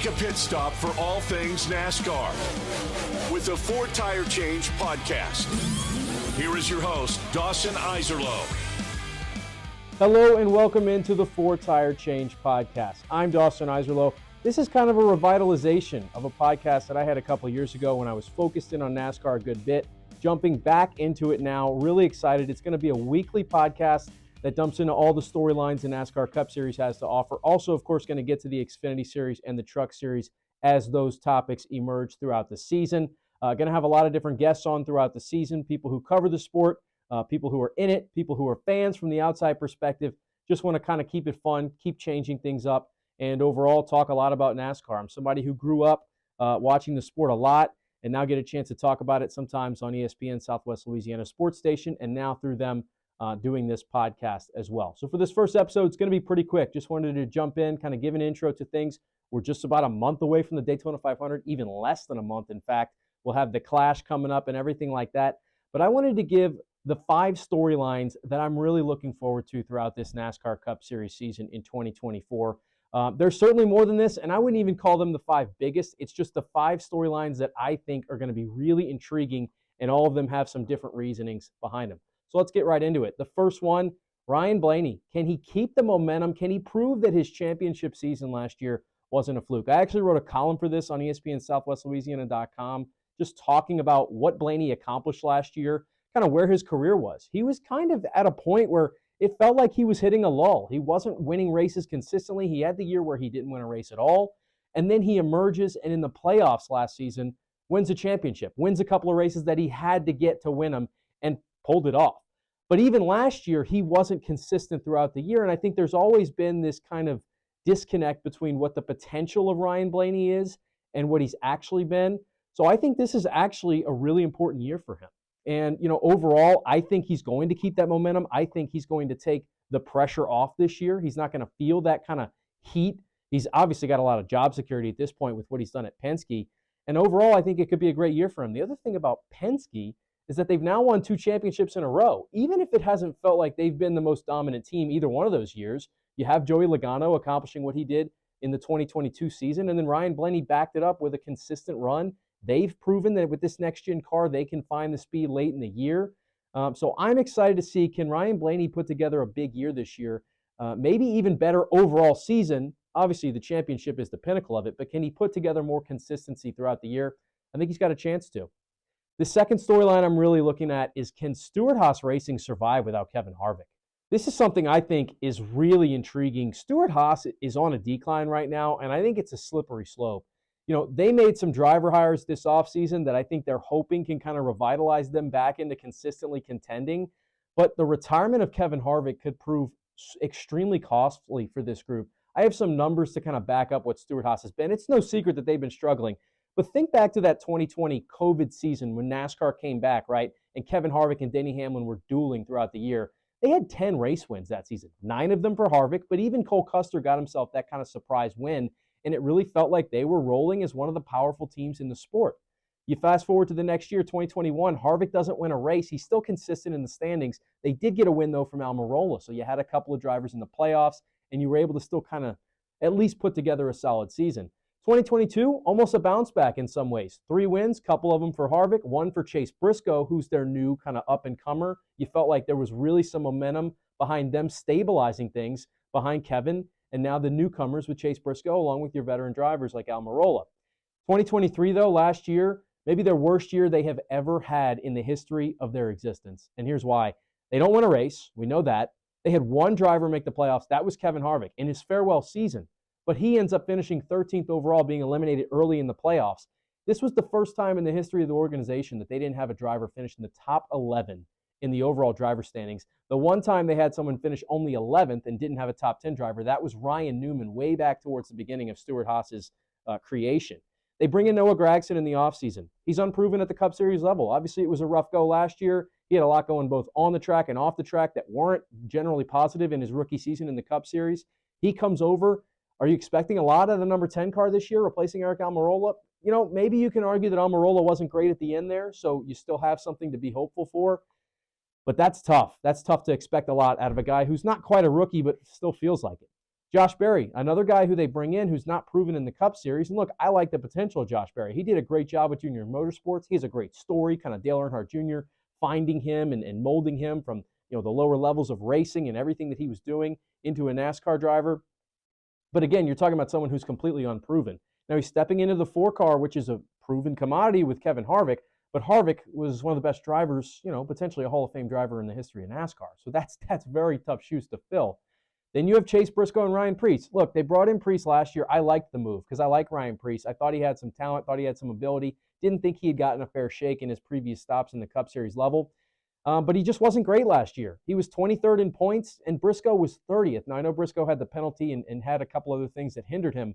Take a pit stop for all things NASCAR with the Four Tire Change podcast. Here is your host, Dawson Eiserloh. Hello and welcome into the Four Tire Change podcast. I'm Dawson Eiserloh. This is kind of a revitalization of a podcast that I had a couple years ago when I was focused in on NASCAR a good bit. Jumping back into it now, really excited. It's going to be a weekly podcast that dumps into all the storylines the NASCAR Cup Series has to offer. Also, of course, going to get to the Xfinity Series and the Truck Series as those topics emerge throughout the season. Going to have a lot of different guests on throughout the season, people who cover the sport, people who are in it, people who are fans from the outside perspective. Just want to kind of keep it fun, keep changing things up, and overall talk a lot about NASCAR. I'm somebody who grew up watching the sport a lot and now get a chance to talk about it sometimes on ESPN Southwest Louisiana Sports Station, and now through them doing this podcast as well. So for this first episode, it's going to be pretty quick. Just wanted to jump in, kind of give an intro to things. We're just about a month away from the Daytona 500, even less than a month, in fact. We'll have the Clash coming up and everything like that. But I wanted to give the 5 storylines that I'm really looking forward to throughout this NASCAR Cup Series season in 2024. There's certainly more than this, and I wouldn't even call them the 5 biggest. It's just the 5 storylines that I think are going to be really intriguing, and all of them have some different reasonings behind them. So let's get right into it. The first one, Ryan Blaney. Can he keep the momentum? Can he prove that his championship season last year wasn't a fluke? I actually wrote a column for this on ESPN SouthwestLouisiana.com, just talking about what Blaney accomplished last year, kind of where his career was. He was kind of at a point where it felt like he was hitting a lull. He wasn't winning races consistently. He had the year where he didn't win a race at all. And then he emerges and in the playoffs last season wins a championship, wins a couple of races that he had to get to win them, and pulled it off. But even last year, he wasn't consistent throughout the year. And I think there's always been this kind of disconnect between what the potential of Ryan Blaney is and what he's actually been. So I think this is actually a really important year for him. And, overall, I think he's going to keep that momentum. I think he's going to take the pressure off this year. He's not going to feel that kind of heat. He's obviously got a lot of job security at this point with what he's done at Penske. And overall, I think it could be a great year for him. The other thing about Penske is that they've now won 2 championships in a row. Even if it hasn't felt like they've been the most dominant team either one of those years, you have Joey Logano accomplishing what he did in the 2022 season, and then Ryan Blaney backed it up with a consistent run. They've proven that with this next-gen car, they can find the speed late in the year. So I'm excited to see, can Ryan Blaney put together a big year this year, maybe even better overall season. Obviously, the championship is the pinnacle of it, but can he put together more consistency throughout the year? I think he's got a chance to. The second storyline I'm really looking at is, can Stewart-Haas Racing survive without Kevin Harvick? This is something I think is really intriguing. Stewart-Haas is on a decline right now, and I think it's a slippery slope. They made some driver hires this offseason that I think they're hoping can kind of revitalize them back into consistently contending. But the retirement of Kevin Harvick could prove extremely costly for this group. I have some numbers to kind of back up what Stewart-Haas has been. It's no secret that they've been struggling. But think back to that 2020 COVID season when NASCAR came back, right? And Kevin Harvick and Denny Hamlin were dueling throughout the year. They had 10 race wins that season, 9 of them for Harvick, but even Cole Custer got himself that kind of surprise win, and it really felt like they were rolling as one of the powerful teams in the sport. You fast forward to the next year, 2021, Harvick doesn't win a race. He's still consistent in the standings. They did get a win, though, from Almirola, so you had a couple of drivers in the playoffs, and you were able to still kind of at least put together a solid season. 2022, almost a bounce back in some ways. 3 wins, couple of them for Harvick, 1 for Chase Briscoe, who's their new kind of up-and-comer. You felt like there was really some momentum behind them stabilizing things behind Kevin, and now the newcomers with Chase Briscoe, along with your veteran drivers like Almirola. 2023, though, last year, maybe their worst year they have ever had in the history of their existence. And here's why. They don't win a race. We know that. They had 1 driver make the playoffs. That was Kevin Harvick in his farewell season. But he ends up finishing 13th overall, being eliminated early in the playoffs. This was the first time in the history of the organization that they didn't have a driver finish in the top 11 in the overall driver standings. The one time they had someone finish only 11th and didn't have a top 10 driver, that was Ryan Newman way back towards the beginning of Stewart-Haas's creation. They bring in Noah Gragson in the offseason. He's unproven at the Cup Series level. Obviously, it was a rough go last year. He had a lot going both on the track and off the track that weren't generally positive in his rookie season in the Cup Series. He comes over. Are you expecting a lot of the number 10 car this year, replacing Eric Almirola? Maybe you can argue that Almirola wasn't great at the end there, so you still have something to be hopeful for. But that's tough. That's tough to expect a lot out of a guy who's not quite a rookie, but still feels like it. Josh Berry, another guy who they bring in who's not proven in the Cup Series. And look, I like the potential of Josh Berry. He did a great job with Junior Motorsports. He has a great story, kind of Dale Earnhardt Jr., finding him and molding him from the lower levels of racing and everything that he was doing into a NASCAR driver. But again, you're talking about someone who's completely unproven. Now he's stepping into the 4-car, which is a proven commodity with Kevin Harvick. But Harvick was one of the best drivers, potentially a Hall of Fame driver in the history of NASCAR. So that's very tough shoes to fill. Then you have Chase Briscoe and Ryan Preece. Look, they brought in Preece last year. I liked the move because I like Ryan Preece. I thought he had some talent, thought he had some ability. Didn't think he had gotten a fair shake in his previous stops in the Cup Series level. But he just wasn't great last year. He was 23rd in points, and Briscoe was 30th. Now, I know Briscoe had the penalty and had a couple other things that hindered him.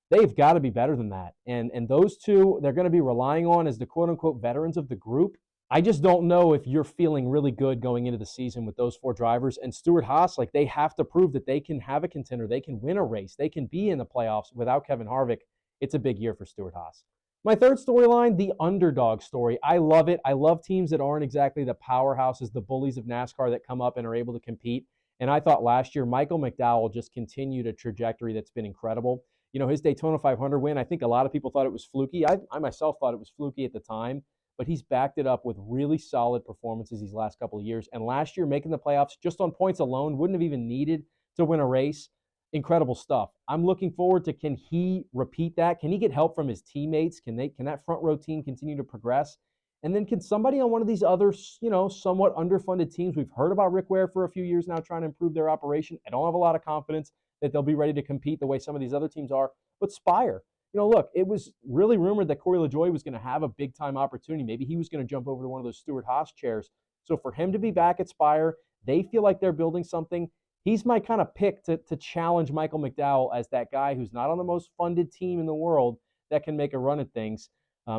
They've got to be better than that. And those two, they're going to be relying on as the quote-unquote veterans of the group. I just don't know if you're feeling really good going into the season with those 4 drivers. And Stewart-Haas, they have to prove that they can have a contender. They can win a race. They can be in the playoffs without Kevin Harvick. It's a big year for Stewart-Haas. My third storyline, the underdog story. I love it. I love teams that aren't exactly the powerhouses, the bullies of NASCAR that come up and are able to compete. And I thought last year, Michael McDowell just continued a trajectory that's been incredible. His Daytona 500 win, I think a lot of people thought it was fluky. I myself thought it was fluky at the time. But he's backed it up with really solid performances these last couple of years. And last year, making the playoffs just on points alone, wouldn't have even needed to win a race. Incredible stuff. I'm looking forward to, can he repeat that? Can he get help from his teammates? Can that front row team continue to progress? And then can somebody on one of these other, somewhat underfunded teams, we've heard about Rick Ware for a few years now trying to improve their operation. I don't have a lot of confidence that they'll be ready to compete the way some of these other teams are. But Spire, look, it was really rumored that Corey LaJoie was going to have a big-time opportunity. Maybe he was going to jump over to one of those Stewart-Haas chairs. So for him to be back at Spire, they feel like they're building something. He's my kind of pick to challenge Michael McDowell as that guy who's not on the most funded team in the world that can make a run at things.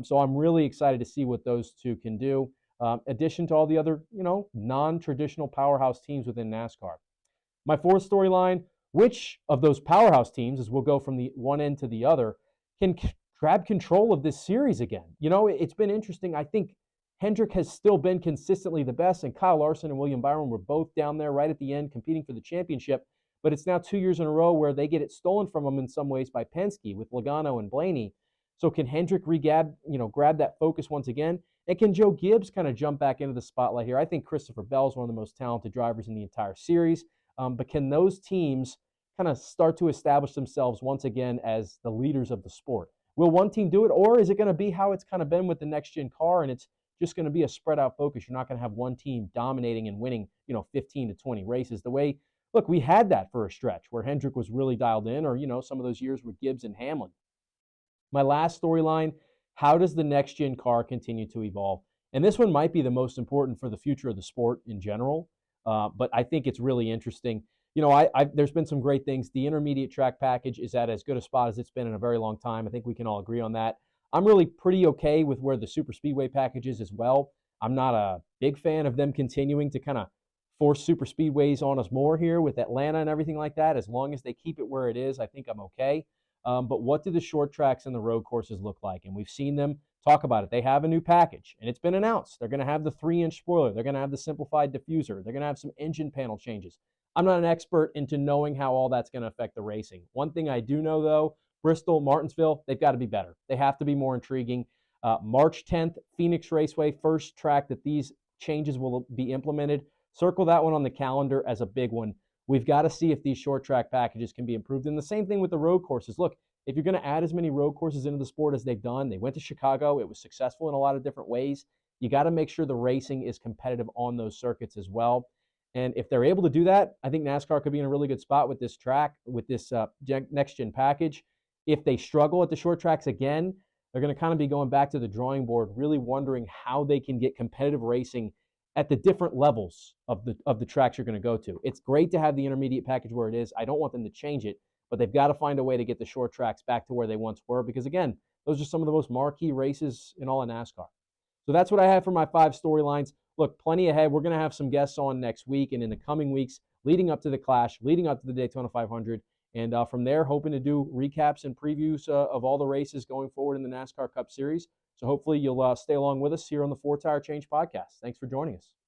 So I'm really excited to see what those two can do. Addition to all the other, non-traditional powerhouse teams within NASCAR. My fourth storyline, which of those powerhouse teams, as we'll go from the one end to the other, can grab control of this series again? It's been interesting. I think Hendrick has still been consistently the best, and Kyle Larson and William Byron were both down there right at the end competing for the championship. But it's now 2 years in a row where they get it stolen from them in some ways by Penske with Logano and Blaney. So can Hendrick grab that focus once again? And can Joe Gibbs kind of jump back into the spotlight here? I think Christopher Bell is one of the most talented drivers in the entire series. But can those teams kind of start to establish themselves once again as the leaders of the sport? Will one team do it, or is it going to be how it's kind of been with the next-gen car, and it's just going to be a spread-out focus? You're not going to have one team dominating and winning, 15 to 20 races. The way, look, we had that for a stretch where Hendrick was really dialed in, or, some of those years with Gibbs and Hamlin. My last storyline, how does the next-gen car continue to evolve? And this one might be the most important for the future of the sport in general, but I think it's really interesting. There's been some great things. The intermediate track package is at as good a spot as it's been in a very long time. I think we can all agree on that. I'm really pretty okay with where the super speedway package is as well. I'm not a big fan of them continuing to kind of force super speedways on us more here with Atlanta and everything like that. As long as they keep it where it is, I think I'm okay. But what do the short tracks and the road courses look like? And we've seen them talk about it. They have a new package, and it's been announced. They're going to have the 3-inch spoiler. They're going to have the simplified diffuser. They're going to have some engine panel changes. I'm not an expert into knowing how all that's going to affect the racing. One thing I do know, though, Bristol, Martinsville, they've got to be better. They have to be more intriguing. March 10th, Phoenix Raceway, first track that these changes will be implemented. Circle that one on the calendar as a big one. We've got to see if these short track packages can be improved. And the same thing with the road courses. Look, if you're going to add as many road courses into the sport as they've done, they went to Chicago. It was successful in a lot of different ways. You got to make sure the racing is competitive on those circuits as well. And if they're able to do that, I think NASCAR could be in a really good spot with this track, with this next-gen package. If they struggle at the short tracks again, they're going to kind of be going back to the drawing board, really wondering how they can get competitive racing at the different levels of the tracks you're going to go to. It's great to have the intermediate package where it is. I don't want them to change it, but they've got to find a way to get the short tracks back to where they once were because, again, those are some of the most marquee races in all of NASCAR. So that's what I have for my 5 storylines. Look, plenty ahead. We're going to have some guests on next week and in the coming weeks leading up to the Clash, leading up to the Daytona 500. And from there, hoping to do recaps and previews of all the races going forward in the NASCAR Cup Series. So hopefully you'll stay along with us here on the 4 Tire Change podcast. Thanks for joining us.